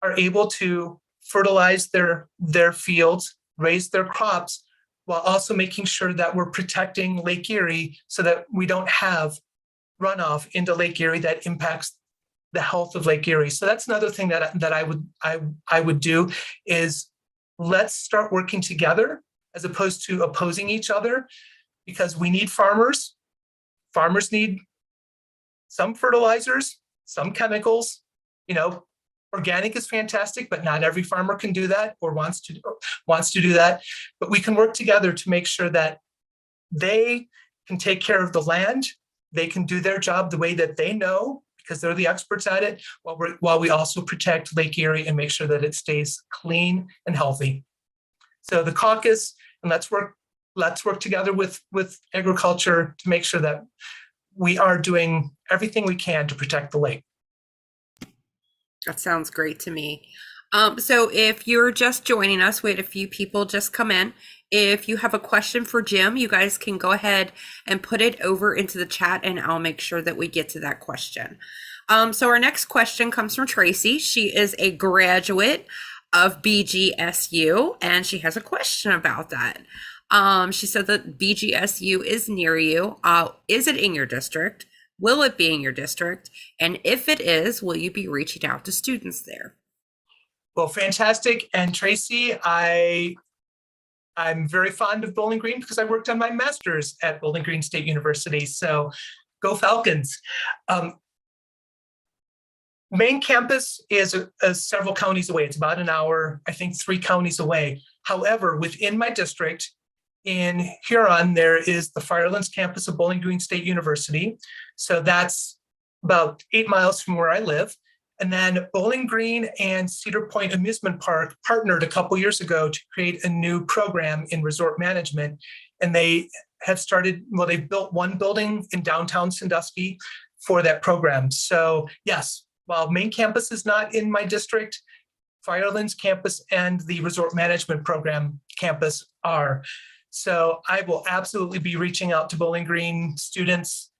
S2: are able to fertilize their fields, raise their crops, while also making sure that we're protecting Lake Erie so that we don't have runoff into Lake Erie that impacts the health of Lake Erie. So that's another thing that I would do is let's start working together as opposed to opposing each other, because we need farmers. Farmers need some fertilizers, some chemicals. Organic is fantastic, but not every farmer can do that or wants to do that. But we can work together to make sure that they can take care of the land. They can do their job the way that they know, because they're the experts at it, while we also protect Lake Erie and make sure that it stays clean and healthy. So the caucus, and let's work together with agriculture to make sure that we are doing everything we can to protect the lake.
S1: That sounds great to me. So if you're just joining us, we had a few people just come in. If you have a question for Jim, you guys can go ahead and put it over into the chat and I'll make sure that we get to that question. So our next question comes from Tracy. She is a graduate of BGSU and she has a question about that. She said that BGSU is near you. Is it in your district? Will it be in your district? And if it is, will you be reaching out to students there?
S2: Well, fantastic. And Tracy, I'm very fond of Bowling Green because I worked on my master's at Bowling Green State University. So go Falcons. Main campus is several counties away. It's about an hour, I think 3 counties away. However, within my district, in Huron, there is the Firelands campus of Bowling Green State University. So that's about 8 miles from where I live. And then Bowling Green and Cedar Point Amusement Park partnered a couple years ago to create a new program in resort management. And they have they've built one building in downtown Sandusky for that program. So yes, while main campus is not in my district, Firelands campus and the resort management program campus are. So I will absolutely be reaching out to Bowling Green students,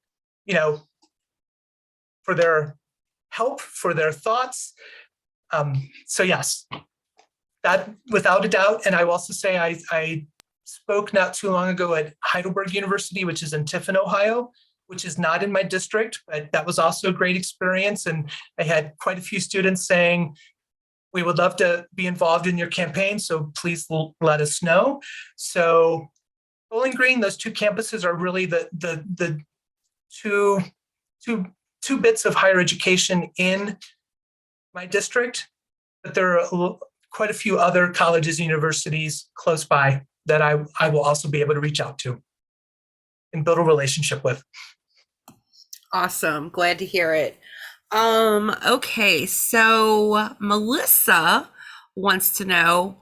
S2: for their help, for their thoughts. So yes, that without a doubt. And I will also say I spoke not too long ago at Heidelberg University, which is in Tiffin, Ohio, which is not in my district, but that was also a great experience. And I had quite a few students saying, we would love to be involved in your campaign, so please let us know. So Bowling Green, those 2 campuses are really the two bits of higher education in my district, but there are quite a few other colleges and universities close by that I will also be able to reach out to and build a relationship with.
S1: Awesome. Glad to hear it. Okay, so Melissa wants to know,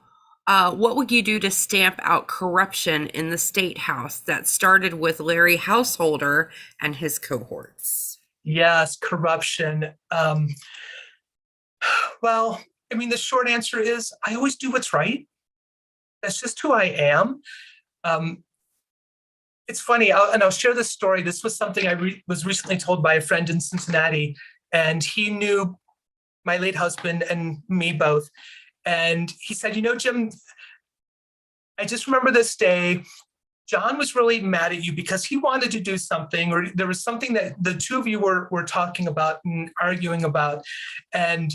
S1: what would you do to stamp out corruption in the state house that started with Larry Householder and his cohorts?
S2: Yes, corruption. Well, the short answer is I always do what's right. That's just who I am. It's funny, I'll share this story. This was something I was recently told by a friend in Cincinnati, and he knew my late husband and me both. And he said, Jim, I just remember this day, John was really mad at you because he wanted to do something, or there was something that the two of you were talking about and arguing about. And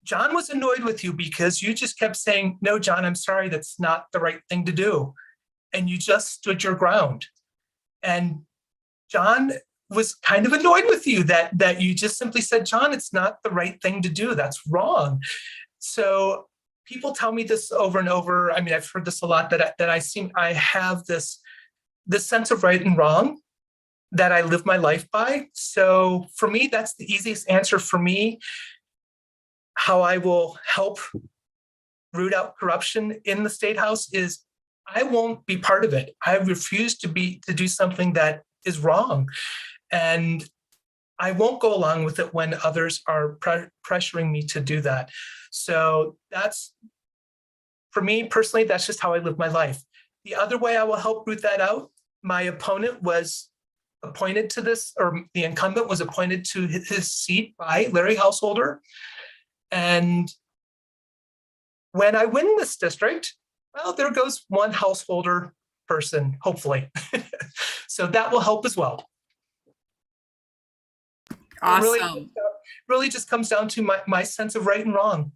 S2: John was annoyed with you because you just kept saying, no, John, I'm sorry, that's not the right thing to do. And you just stood your ground. And John was kind of annoyed with you that you just simply said, John, it's not the right thing to do. That's wrong. So people tell me this over and over. I mean, I've heard this a lot, that I have this sense of right and wrong that I live my life by. So for me, that's the easiest answer for me. How I will help root out corruption in the State House is I won't be part of it. I refuse to do something that is wrong. And I won't go along with it when others are pressuring me to do that. So that's, for me personally, that's just how I live my life. The other way I will help root that out, my opponent was appointed to this, or the incumbent was appointed to his seat by Larry Householder. And when I win this district, well, there goes one Householder person, hopefully. So that will help as well.
S1: Awesome.
S2: It really just comes down to my sense of right and wrong.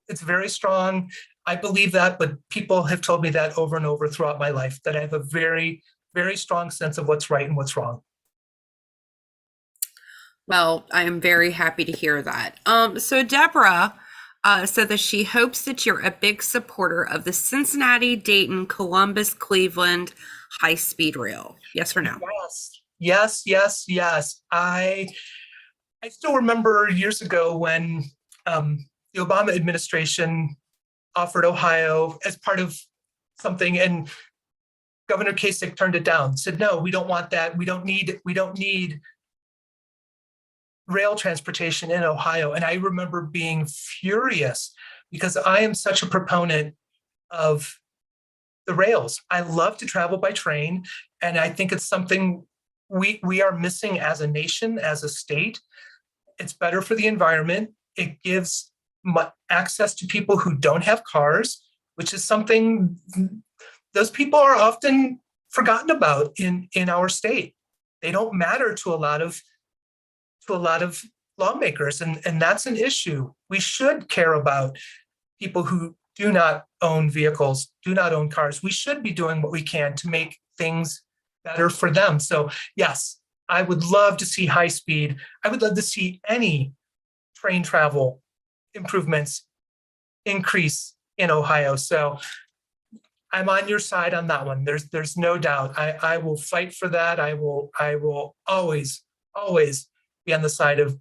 S2: It's very strong. I believe that, but people have told me that over and over throughout my life, that I have a very, very strong sense of what's right and what's wrong.
S1: Well, I am very happy to hear that. So Deborah said that she hopes that you're a big supporter of the Cincinnati, Dayton, Columbus, Cleveland high-speed rail. Yes or no?
S2: Yes. I still remember years ago when the Obama administration offered Ohio as part of something, and Governor Kasich turned it down, said, no, we don't want that. We don't need rail transportation in Ohio. And I remember being furious because I am such a proponent of the rails. I love to travel by train, and I think it's something we are missing as a nation, as a state. It's better for the environment. It gives access to people who don't have cars, which is something those people are often forgotten about in our state. They don't matter to a lot of lawmakers, and that's an issue. We should care about people who do not own vehicles, do not own cars. We should be doing what we can to make things better for them. So yes, I would love to see high speed. I would love to see any train travel improvements increase in Ohio. So I'm on your side on that one. There's no doubt. I will fight for that. I will always be on the side of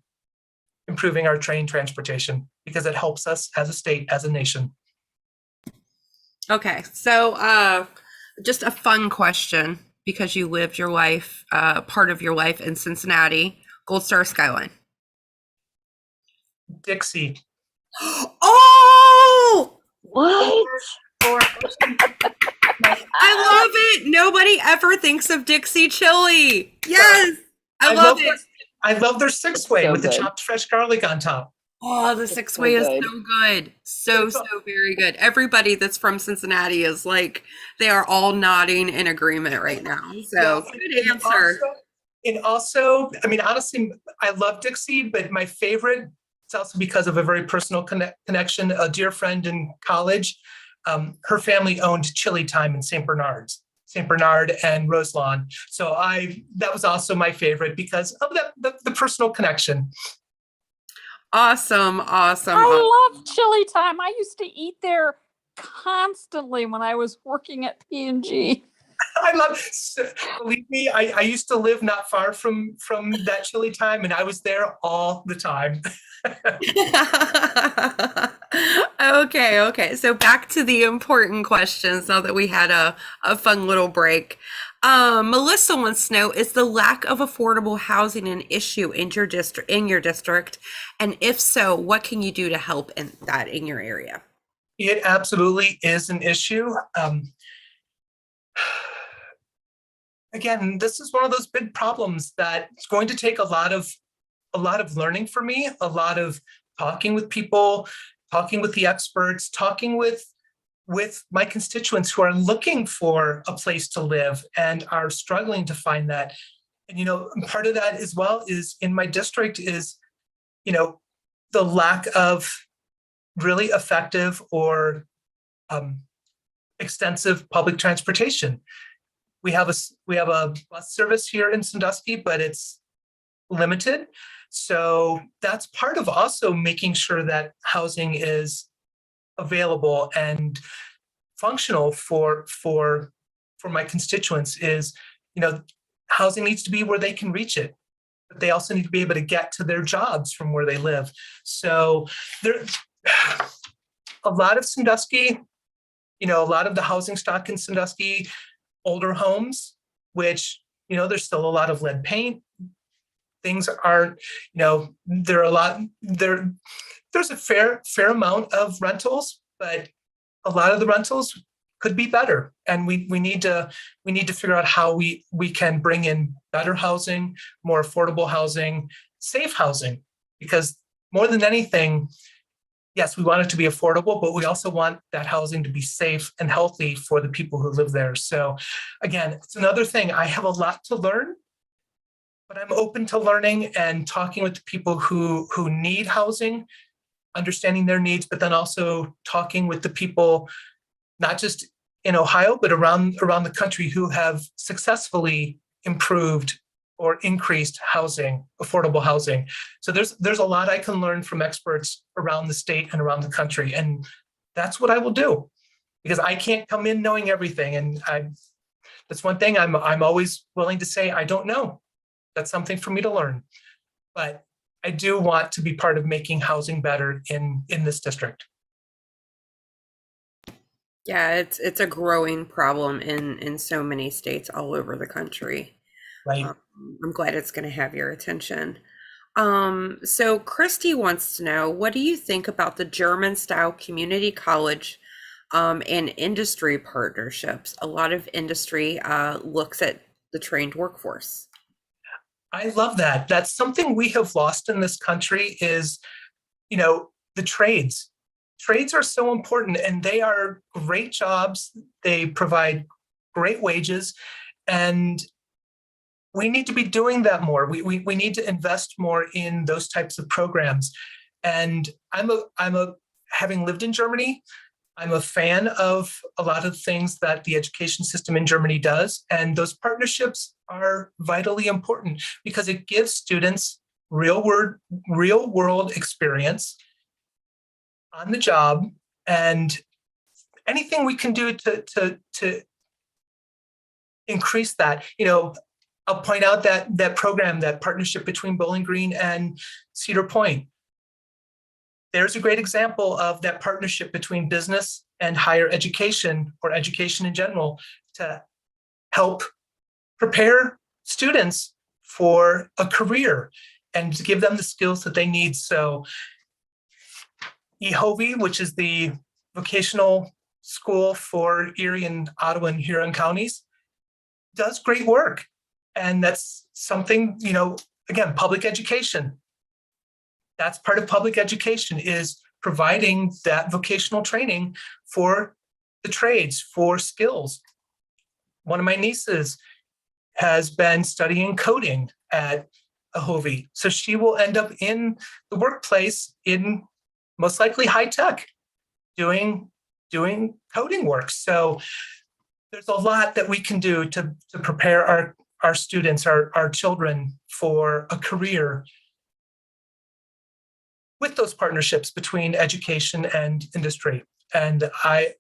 S2: improving our train transportation because it helps us as a state, as a nation.
S1: Okay, so just a fun question, because you lived your life, part of your life in Cincinnati. Gold Star Skyline.
S2: Dixie.
S1: Oh!
S3: What?
S1: I love it. Nobody ever thinks of Dixie chili. Yes, I love it.
S2: I love their six-way with the
S3: good.
S2: chopped fresh garlic on top.
S1: Oh, the six-way is
S3: good.
S1: so good. So very good. Everybody that's from Cincinnati is like, they are all nodding in agreement right now. So good answer.
S2: And also, I mean, honestly, I love Dixie, but my favorite, it's also because of a very personal connection. A dear friend in college, her family owned Chili Time in St. Bernard and Roselawn. So that was also my favorite because of the personal connection.
S1: Awesome.
S3: I love Chili Time. I used to eat there constantly when I was working at P&G.
S2: Believe me, I used to live not far from that Chili Time, and I was there all the time.
S1: Okay. So back to the important questions now that we had a fun little break. Melissa wants to know, is the lack of affordable housing an issue in your district? And if so, what can you do to help in your area?
S2: It absolutely is an issue. Again, this is one of those big problems that it's going to take a lot of learning for me, a lot of talking with people, talking with the experts, talking with my constituents who are looking for a place to live and are struggling to find that. And, part of that as well is in my district is, the lack of really effective or extensive public transportation. We have a bus service here in Sandusky, but it's limited. So that's part of also making sure that housing is available and functional for my constituents. Is, housing needs to be where they can reach it, but they also need to be able to get to their jobs from where they live. So there, a lot of Sandusky, a lot of the housing stock in Sandusky, older homes, which, there's still a lot of lead paint. Things aren't, there are a lot, there's a fair amount of rentals, but a lot of the rentals could be better. And we need to figure out how we can bring in better housing, more affordable housing, safe housing, because more than anything, yes, we want it to be affordable, but we also want that housing to be safe and healthy for the people who live there. So again, it's another thing. I have a lot to learn, but I'm open to learning and talking with the people who need housing, understanding their needs, but then also talking with the people, not just in Ohio, but around the country who have successfully improved or increased housing, affordable housing. So there's a lot I can learn from experts around the state and around the country. And that's what I will do, because I can't come in knowing everything. And that's one thing I'm always willing to say, I don't know. That's something for me to learn. But I do want to be part of making housing better in this district.
S1: Yeah, it's a growing problem in so many states all over the country.
S2: Right.
S1: I'm glad it's going to have your attention. So Christy wants to know, what do you think about the German-style community college and industry partnerships? A lot of industry looks at the trained workforce.
S2: I love that. That's something we have lost in this country is, the trades. Trades are so important, and they are great jobs. They provide great wages, and we need to be doing that more. We need to invest more in those types of programs. And having lived in Germany, I'm a fan of a lot of things that the education system in Germany does. And those partnerships are vitally important because it gives students real world experience on the job, and anything we can do to increase that. I'll point out that program, that partnership between Bowling Green and Cedar Point. There's a great example of that partnership between business and higher education, or education in general, to help prepare students for a career and to give them the skills that they need. So EHOVI, which is the vocational school for Erie and Ottawa and Huron counties, does great work. And that's something, again, public education. That's part of public education, is providing that vocational training for the trades, for skills. One of my nieces has been studying coding at EHOVI. So she will end up in the workplace in most likely high tech, doing coding work. So there's a lot that we can do to prepare our students, our children, for a career with those partnerships between education and industry. And I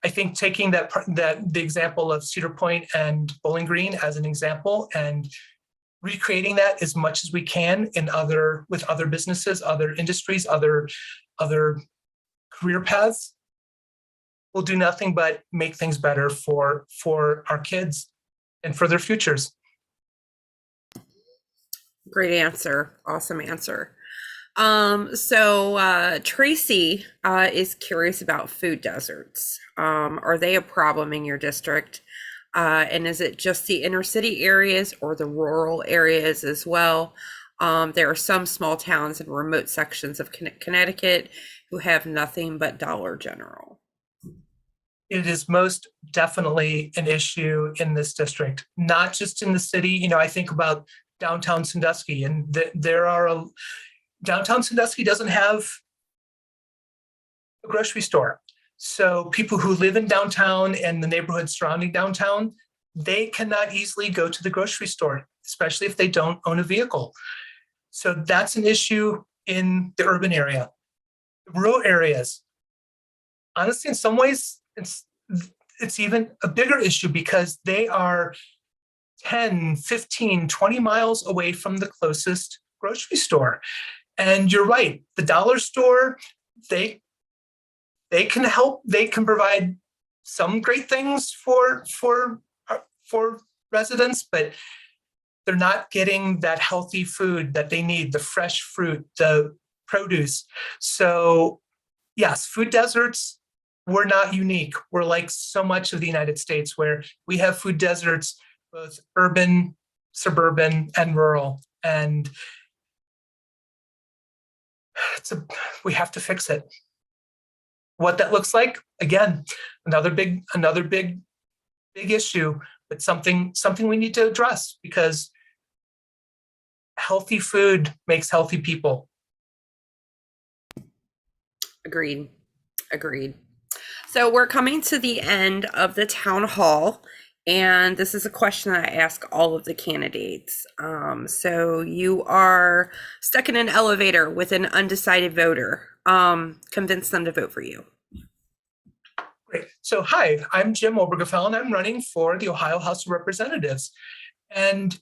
S2: think taking the example of Cedar Point and Bowling Green as an example, and recreating that as much as we can with other businesses, other industries, other career paths, will do nothing but make things better for our kids and for their futures.
S1: Great answer. Awesome answer. So Tracy is curious about food deserts. Are they a problem in your district? And is it just the inner city areas or the rural areas as well? There are some small towns and remote sections of Connecticut who have nothing but Dollar General.
S2: It is most definitely an issue in this district, not just in the city. You know, I think about downtown Sandusky, and downtown Sandusky doesn't have a grocery store. So people who live in downtown and the neighborhood surrounding downtown, they cannot easily go to the grocery store, especially if they don't own a vehicle. So that's an issue in the urban area. Rural areas, honestly, in some ways, it's even a bigger issue because they are 10, 15, 20 miles away from the closest grocery store. And you're right, the dollar store, they can help, they can provide some great things for residents, but they're not getting that healthy food that they need, the fresh fruit, the produce. So yes, food deserts, we're not unique. We're like so much of the United States where we have food deserts, both urban, suburban, and rural. And we have to fix it. What that looks like, again, another big issue, but something we need to address because healthy food makes healthy people.
S1: Agreed. So we're coming to the end of the town hall, and this is a question that I ask all of the candidates. So you are stuck in an elevator with an undecided voter. Convince them to vote for you.
S2: Great. So hi, I'm Jim Obergefell, and I'm running for the Ohio House of Representatives. And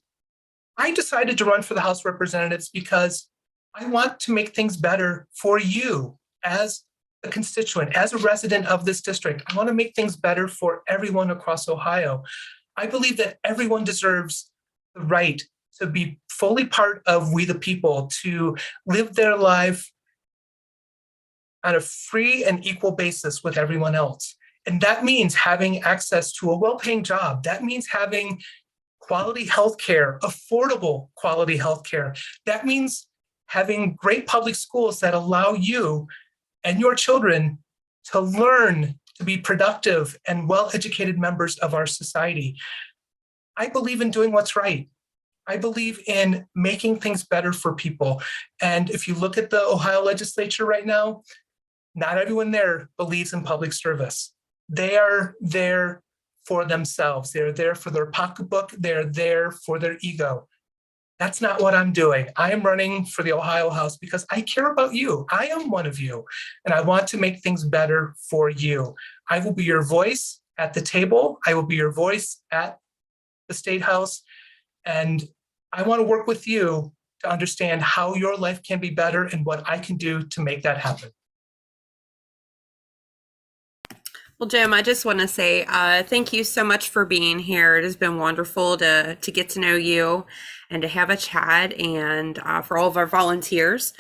S2: I decided to run for the House of Representatives because I want to make things better for you as a constituent, as a resident of this district. I want to make things better for everyone across Ohio. I believe that everyone deserves the right to be fully part of We the People, to live their life on a free and equal basis with everyone else. And that means having access to a well-paying job. That means having quality healthcare, affordable quality healthcare. That means having great public schools that allow you and your children to learn to be productive and well-educated members of our society. I believe in doing what's right. I believe in making things better for people. And if you look at the Ohio legislature right now, not everyone there believes in public service. They are there for themselves. They're there for their pocketbook. They're there for their ego. That's not what I'm doing. I am running for the Ohio House because I care about you. I am one of you, and I want to make things better for you. I will be your voice at the table. I will be your voice at the State House, and I want to work with you to understand how your life can be better and what I can do to make that happen.
S1: Well, Jim, I just want to say thank you so much for being here. It has been wonderful to get to know you and to have a chat, and for all of our volunteers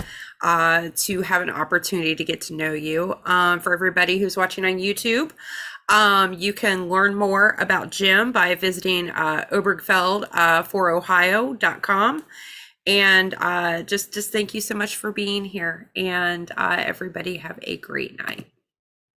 S1: to have an opportunity to get to know you. For everybody who's watching on YouTube, you can learn more about Jim by visiting Obergefell4Ohio.com. And just thank you so much for being here, and everybody have a great night.